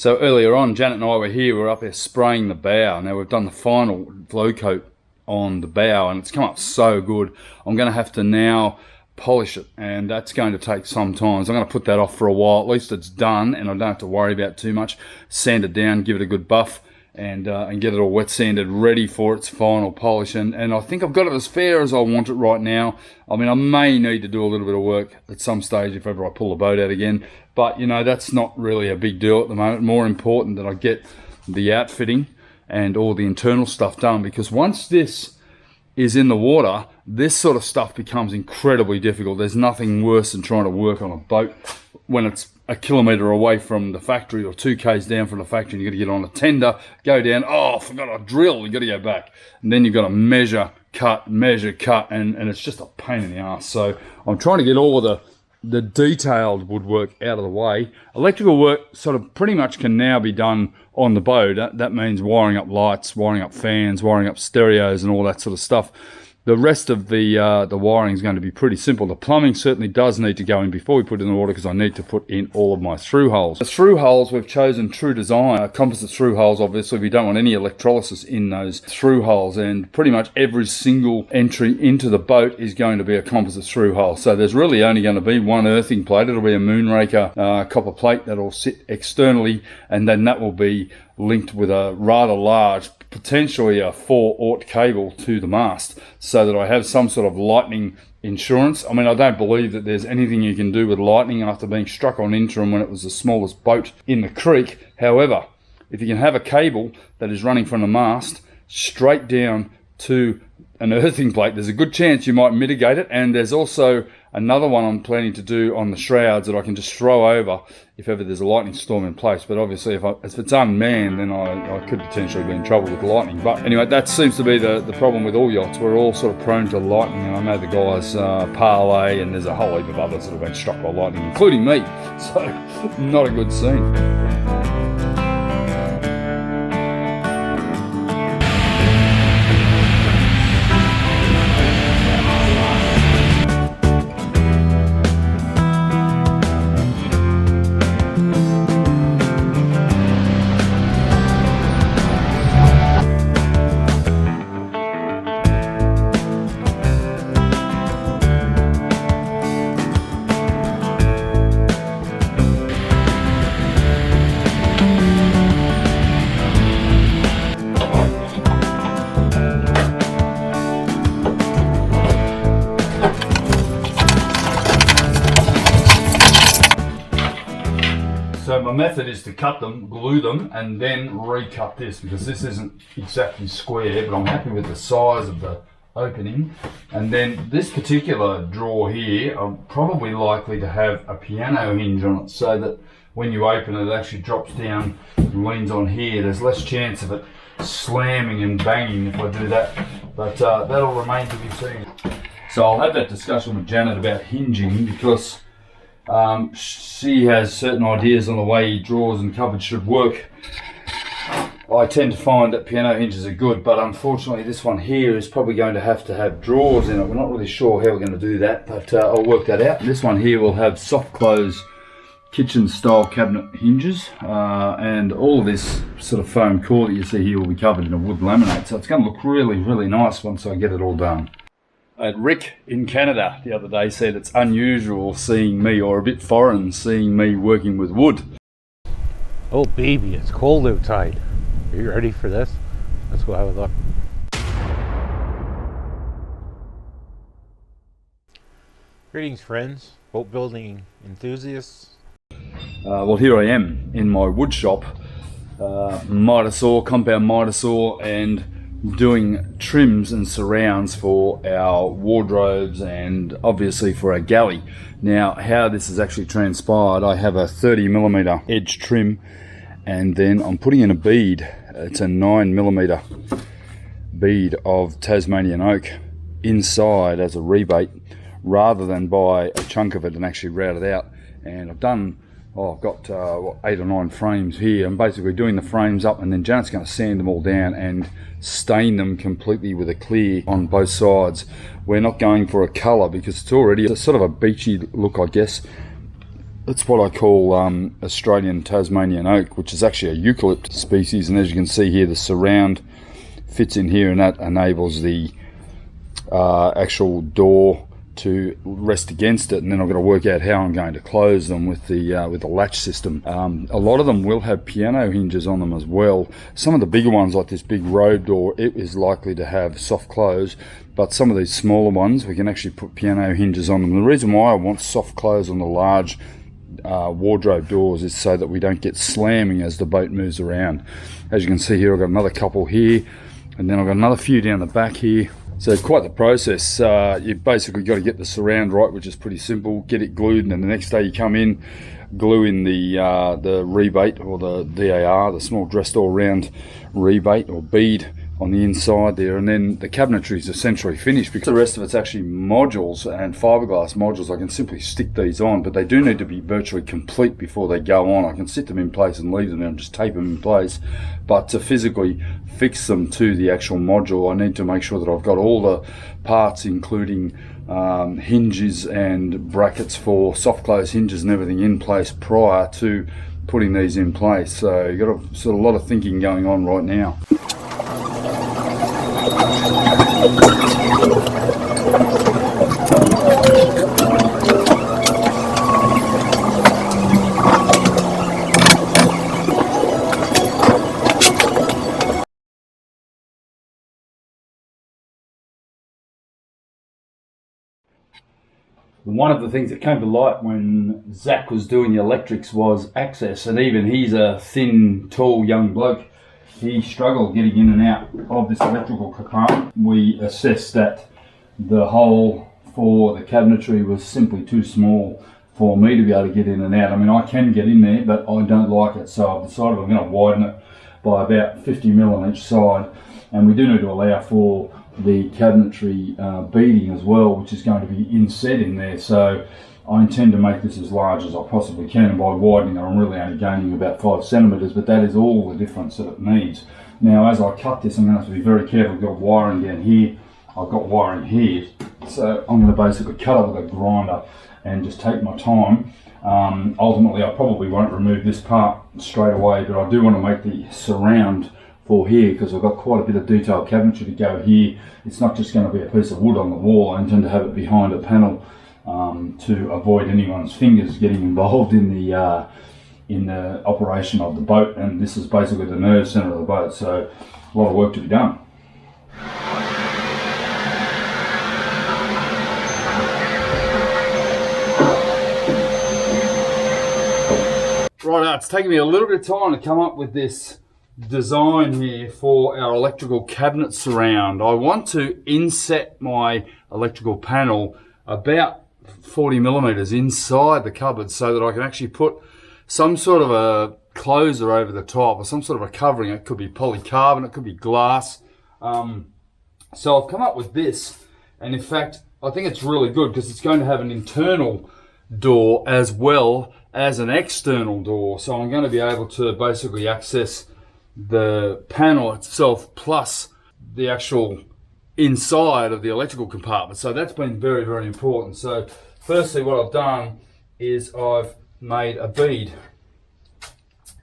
So earlier on, Janet and I were here, we're up there spraying the bow. Now we've done the final glow coat on the bow and it's come up so good. I'm going to have to now polish it, and that's going to take some time. So I'm going to put that off for a while. At least it's done and I don't have to worry about too much. Sand it down, give it a good buff, and get it all wet sanded, ready for its final polish. And I think I've got it as fair as I want it right now. I mean, I may need to do a little bit of work at some stage if ever I pull the boat out again, but you know, that's not really a big deal at the moment. More important that I get the outfitting and all the internal stuff done, because once this is in the water, this sort of stuff becomes incredibly difficult. There's nothing worse than trying to work on a boat when it's a kilometre away from the factory or 2 k's down from the factory, and you've got to get on a tender, go down, oh, I forgot a drill, you've got to go back. And then you've got to measure, cut, and it's just a pain in the ass. So I'm trying to get all of the detailed woodwork out of the way. Electrical work sort of pretty much can now be done on the boat. That means wiring up lights, wiring up fans, wiring up stereos and all that sort of stuff. The rest of the wiring is going to be pretty simple. The plumbing certainly does need to go in before we put it in the water, because I need to put in all of my through holes. The through holes, we've chosen true design, composite through holes. Obviously we don't want any electrolysis in those through holes, and pretty much every single entry into the boat is going to be a composite through hole. So there's really only going to be one earthing plate. It'll be a Moonraker copper plate that'll sit externally, and then that will be linked with a rather large, potentially a 4/0 cable to the mast, so that I have some sort of lightning insurance. I mean, I don't believe that there's anything you can do with lightning after being struck on interim when it was the smallest boat in the creek. However, if you can have a cable that is running from the mast straight down to an earthing plate, there's a good chance you might mitigate it. And there's also another one I'm planning to do on the shrouds that I can just throw over if ever there's a lightning storm in place. But obviously if it's unmanned, then I could potentially be in trouble with lightning. But anyway, that seems to be the problem with all yachts. We're all sort of prone to lightning, and I know the guys Parlay, and there's a whole heap of others that have been struck by lightning, including me. So not a good scene. So my method is to cut them, glue them, and then recut this, because this isn't exactly square, but I'm happy with the size of the opening. And then this particular drawer here, I'm probably likely to have a piano hinge on it, so that when you open it, it actually drops down and leans on here. There's less chance of it slamming and banging if I do that, but that'll remain to be seen. So I'll have that discussion with Janet about hinging, because she has certain ideas on the way drawers and cupboards should work. I tend to find that piano hinges are good, but unfortunately this one here is probably going to have drawers in it. We're not really sure how we're going to do that, but I'll work that out. This one here will have soft close kitchen style cabinet hinges, and all of this sort of foam core that you see here will be covered in a wood laminate, so it's going to look really, really nice once I get it all done. Rick in Canada the other day said it's unusual seeing me, or a bit foreign seeing me working with wood. Oh baby, it's cold outside. Are you ready for this? Let's go have a look. Greetings friends, boat building enthusiasts. Well, here I am in my wood shop, miter saw, compound miter saw, and doing trims and surrounds for our wardrobes and obviously for our galley. Now, how this has actually transpired, I have a 30mm edge trim, and then I'm putting in a bead. It's a 9mm bead of Tasmanian oak inside as a rebate, rather than buy a chunk of it and actually route it out. And I've done, I've got 8 or 9 frames here. I'm basically doing the frames up, and then Janet's going to sand them all down and stain them completely with a clear on both sides. We're not going for a colour because it's already a sort of a beachy look, I guess. It's what I call Australian Tasmanian oak, which is actually a eucalypt species, and as you can see here, the surround fits in here, and that enables the actual door to rest against it, and then I've got to work out how I'm going to close them with the latch system. A lot of them will have piano hinges on them as well. Some of the bigger ones, like this big road door, it is likely to have soft close, but some of these smaller ones we can actually put piano hinges on them. The reason why I want soft close on the large wardrobe doors is so that we don't get slamming as the boat moves around. As you can see here, I've got another couple here, and then I've got another few down the back here. So quite the process. You basically got to get the surround right, which is pretty simple. Get it glued, and then the next day you come in, glue in the rebate, or the DAR, the small dress door round rebate or bead on the inside there, and then the cabinetry is essentially finished. Because the rest of it's actually modules and fiberglass modules, I can simply stick these on, but they do need to be virtually complete before they go on. I can sit them in place and leave them there and just tape them in place, but to physically fix them to the actual module, I need to make sure that I've got all the parts, including hinges and brackets for soft close hinges and everything in place prior to putting these in place. So you've got a lot of thinking going on right now. One of the things that came to light when Zach was doing the electrics was access, and even he's a thin, tall, young bloke. He struggled getting in and out of this electrical compartment. We assessed that the hole for the cabinetry was simply too small for me to be able to get in and out. I mean, I can get in there, but I don't like it, so I've decided I'm going to widen it by about 50 mil on each side. And we do need to allow for the cabinetry beading as well, which is going to be inset in there. So I intend to make this as large as I possibly can, and by widening it, I'm really only gaining about 5 centimetres, but that is all the difference that it needs. Now, as I cut this, I'm going to have to be very careful. I've got wiring down here, I've got wiring here, so I'm going to basically cut it with a grinder and just take my time. Ultimately, I probably won't remove this part straight away, but I do want to make the surround for here, because I've got quite a bit of detailed cabinetry to go here. It's not just going to be a piece of wood on the wall. I intend to have it behind a panel to avoid anyone's fingers getting involved in the operation of the boat, and this is basically the nerve centre of the boat, so a lot of work to be done. Right, it's taken me a little bit of time to come up with this design here for our electrical cabinet surround. I want to inset my electrical panel about 40 millimeters inside the cupboard so that I can actually put some sort of a closer over the top, or some sort of a covering. It could be polycarbonate, it could be glass. So I've come up with this, and in fact I think it's really good because it's going to have an internal door as well as an external door. So I'm going to be able to basically access the panel itself plus the actual inside of the electrical compartment. So that's been very, very important. So firstly, what I've done is I've made a bead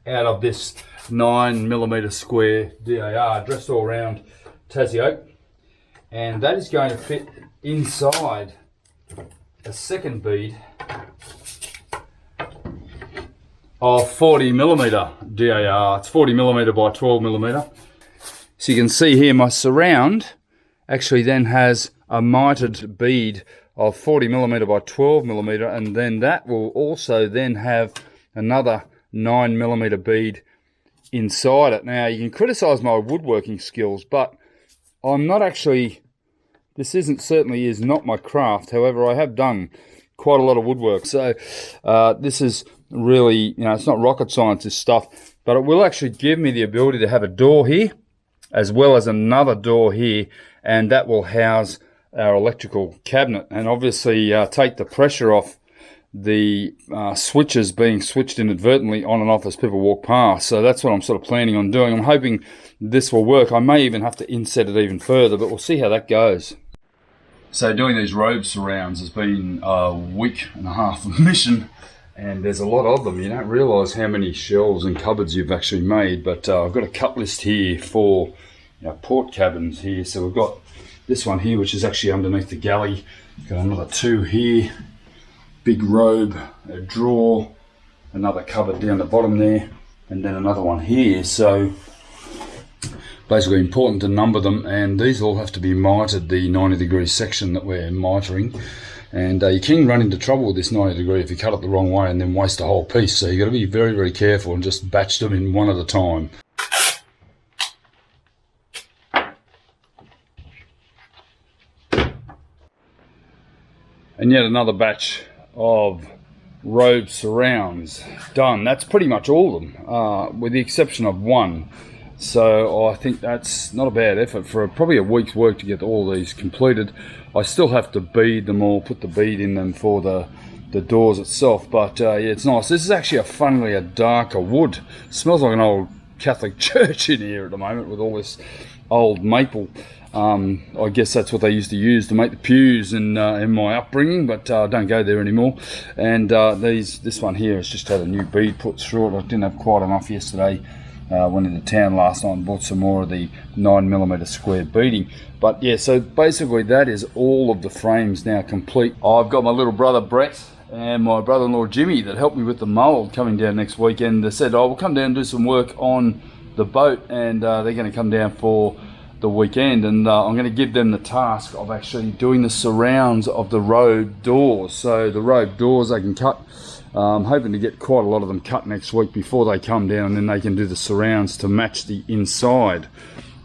out of this 9mm square DAR, dressed all around Tassie oak, and that is going to fit inside a second bead of 40mm DAR. It's 40mm by 12mm. So you can see here my surround actually then has a mitered bead of 40mm by 12mm, and then that will also then have another 9mm bead inside it. Now, you can criticize my woodworking skills, but I'm not actually, this certainly is not my craft. However, I have done quite a lot of woodwork, so this is really, it's not rocket science, this stuff, but it will actually give me the ability to have a door here as well as another door here, and that will house our electrical cabinet, and obviously take the pressure off the switches being switched inadvertently on and off as people walk past. So that's what I'm sort of planning on doing. I'm hoping this will work. I may even have to inset it even further, but we'll see how that goes. So doing these robe surrounds has been a week and a half of mission, And there's a lot of them. You don't realise how many shelves and cupboards you've actually made. But I've got a cut list here for port cabins here. So we've got this one here, which is actually underneath the galley. Got another two here. Big robe, a drawer, another cupboard down the bottom there, and then another one here. So basically important to number them, and these all have to be mitered, the 90-degree section that we're mitering. And you can run into trouble with this 90 degree if you cut it the wrong way and then waste a whole piece. So you've got to be very, very careful and just batch them in one at a time. And yet another batch of robe surrounds done. That's pretty much all of them, with the exception of one. So I think that's not a bad effort for probably a week's work to get all these completed. I still have to bead them all, put the bead in them for the doors itself, but yeah, it's nice. This is actually funnily a darker wood. It smells like an old Catholic church in here at the moment with all this old maple. I guess that's what they used to use to make the pews in my upbringing, but I don't go there anymore. And this one here has just had a new bead put through it. I didn't have quite enough yesterday. Went into town last night and bought some more of the 9mm square beading. But yeah, so basically that is all of the frames now complete. I've got my little brother Brett and my brother-in-law Jimmy that helped me with the mould coming down next weekend. They said, we'll come down and do some work on the boat, and they're going to come down for the weekend, and I'm going to give them the task of actually doing the surrounds of the robe doors. So the robe doors they can cut. I'm hoping to get quite a lot of them cut next week before they come down, and then they can do the surrounds to match the inside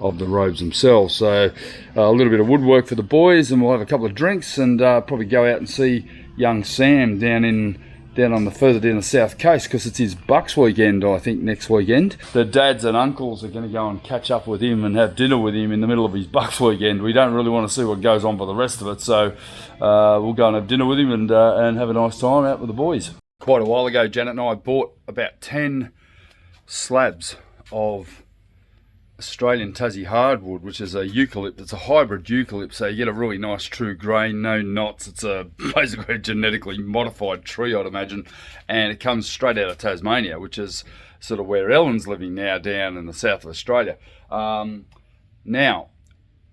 of the robes themselves. So a little bit of woodwork for the boys, and we'll have a couple of drinks, and probably go out and see young Sam further down the south coast, because it's his Bucks weekend, I think, next weekend. The dads and uncles are going to go and catch up with him and have dinner with him in the middle of his Bucks weekend. We don't really want to see what goes on for the rest of it, so we'll go and have dinner with him and have a nice time out with the boys. Quite a while ago, Janet and I bought about 10 slabs of Australian Tassie hardwood, which is a eucalypt. It's a hybrid eucalypt, so you get a really nice true grain, no knots. It's basically a genetically modified tree, I'd imagine, and it comes straight out of Tasmania, which is sort of where Ellen's living now, down in the south of Australia. Now,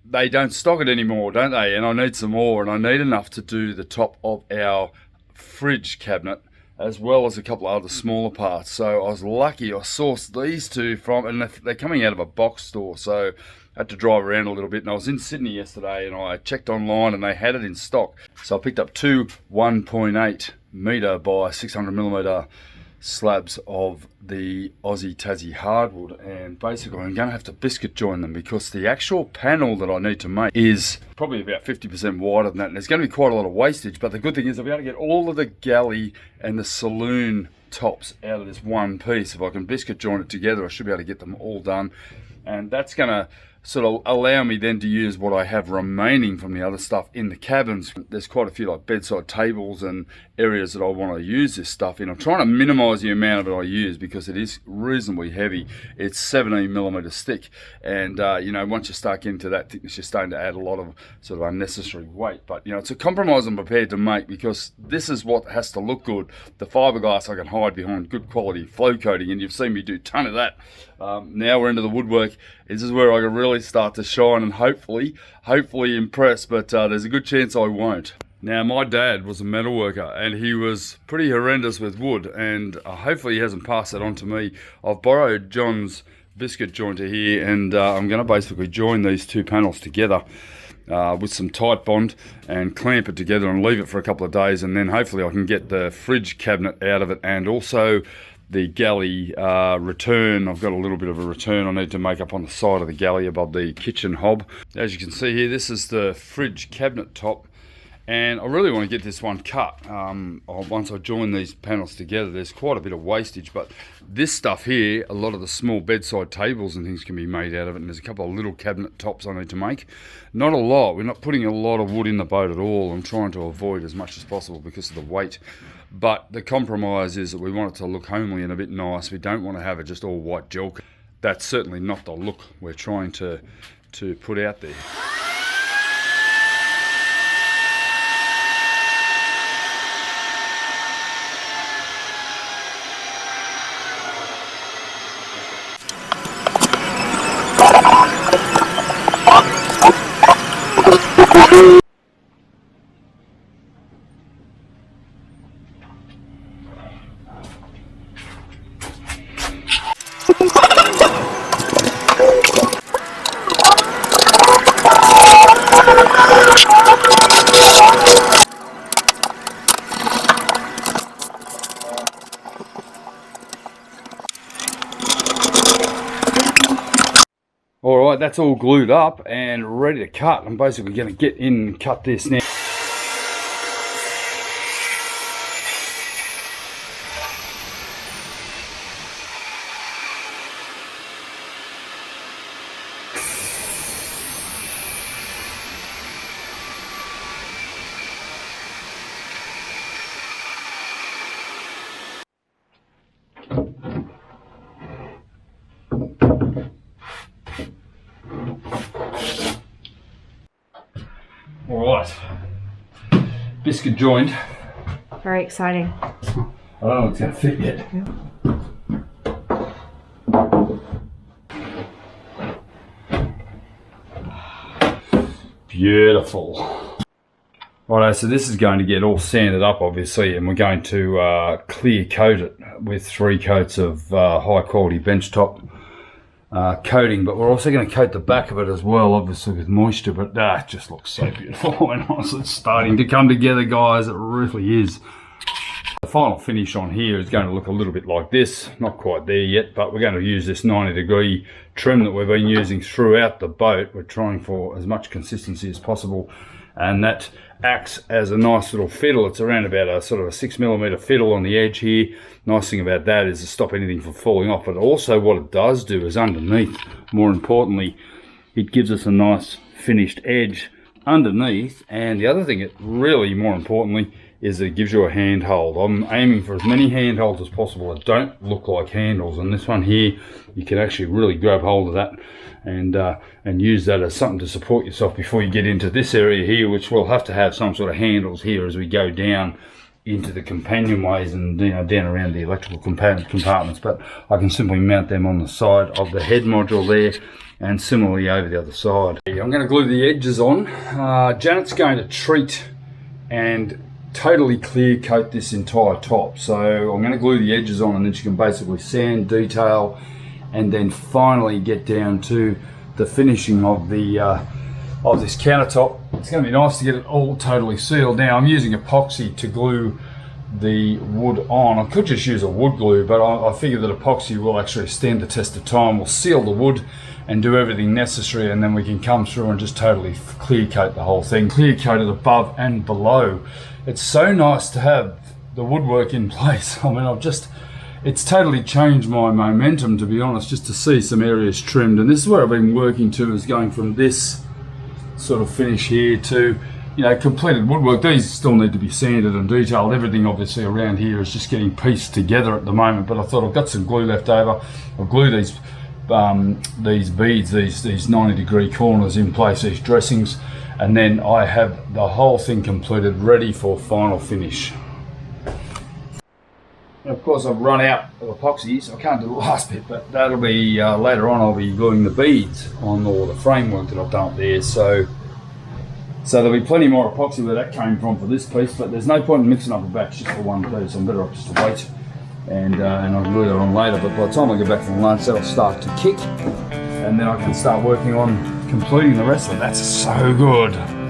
they don't stock it anymore, don't they? And I need some more, and I need enough to do the top of our fridge cabinet, as well as a couple of other smaller parts. So I was lucky I sourced these two from, and they're coming out of a box store, so I had to drive around a little bit. And I was in Sydney yesterday and I checked online and they had it in stock. So I picked up two 1.8 metre by 600mm slabs of the Aussie Tassie hardwood, and basically I'm going to have to biscuit join them, because the actual panel that I need to make is probably about 50% wider than that, and there's going to be quite a lot of wastage. But the good thing is I'll be able to get all of the galley and the saloon tops out of this one piece. If I can biscuit join it together, I should be able to get them all done, and that's going to sort of allow me then to use what I have remaining from the other stuff in the cabins. There's quite a few like bedside tables and areas that I want to use this stuff in. I'm trying to minimize the amount of it I use, because it is reasonably heavy. It's 17mm thick, and once you start getting to that thickness, you're starting to add a lot of sort of unnecessary weight. But it's a compromise I'm prepared to make, because this is what has to look good. The fiberglass I can hide behind good quality flow coating, and you've seen me do a ton of that. Now we're into the woodwork. This is where I can really start to shine and hopefully impress, but there's a good chance I won't. Now, my dad was a metalworker, and he was pretty horrendous with wood, and hopefully he hasn't passed that on to me. I've borrowed John's biscuit jointer here, and I'm going to basically join these two panels together with some tight bond and clamp it together and leave it for a couple of days, and then hopefully I can get the fridge cabinet out of it, and also the galley return. I've got a little bit of a return I need to make up on the side of the galley above the kitchen hob. As you can see here, this is the fridge cabinet top, and I really want to get this one cut. Once I join these panels together, there's quite a bit of wastage, but this stuff here, a lot of the small bedside tables and things can be made out of it, and there's a couple of little cabinet tops I need to make. Not a lot. We're not putting a lot of wood in the boat at all. I'm trying to avoid as much as possible because of the weight. But the compromise is that we want it to look homely and a bit nice. We don't want to have it just all white gel. That's certainly not the look we're trying to put out there. Alright, that's all glued up and ready to cut. I'm basically going to get in and cut this now. Alright, biscuit joint. Very exciting. I don't know if it's going to fit yet. Beautiful. Righto, so this is going to get all sanded up obviously, and we're going to clear coat it with 3 coats of high quality benchtop coating, but we're also going to coat the back of it as well, obviously with moisture, but it just looks so beautiful. And honestly, it's starting to come together, guys. It really is. The final finish on here is going to look a little bit like this. Not quite there yet, but we're going to use this 90-degree trim that we've been using throughout the boat. We're trying for as much consistency as possible, and that acts as a nice little fiddle. It's around about a sort of a 6mm fiddle on the edge here. Nice thing about that is to stop anything from falling off, but also what it does do is underneath, more importantly, it gives us a nice finished edge underneath. And the other thing, it really, more importantly, is that it gives you a handhold. I'm aiming for as many handholds as possible that don't look like handles, and this one here, you can actually really grab hold of that and use that as something to support yourself before you get into this area here, which will have to have some sort of handles here as we go down into the companionways and down around the electrical compartments. But I can simply mount them on the side of the head module there, and similarly over the other side. I'm going to glue the edges on. Janet's going to treat and totally clear coat this entire top, so I'm going to glue the edges on, and then she can basically sand, detail, and then finally get down to the finishing of the of this countertop. It's going to be nice to get it all totally sealed. Now I'm using epoxy to glue the wood on. I could just use a wood glue, but I figure that epoxy will actually stand the test of time. We'll seal the wood and do everything necessary, and then we can come through and just totally clear coat the whole thing. Clear coat it above and below. It's so nice to have the woodwork in place. I mean, it's totally changed my momentum, to be honest, just to see some areas trimmed. And this is where I've been working to, is going from this sort of finish here to, completed woodwork. These still need to be sanded and detailed. Everything obviously around here is just getting pieced together at the moment, but I thought I've got some glue left over. I'll glue these beads, these 90-degree corners in place, these dressings, and then I have the whole thing completed, ready for final finish. And of course, I've run out of epoxy, so I can't do the last bit, but that'll be later on. I'll be gluing the beads on all the framework that I've done up there, so there'll be plenty more epoxy where that came from for this piece, but there's no point in mixing up a batch just for one piece. I'm better off just to wait, and I'll glue that on later. But by the time I get back from lunch, that'll start to kick, and then I can start working on completing the rest of it. That's so good.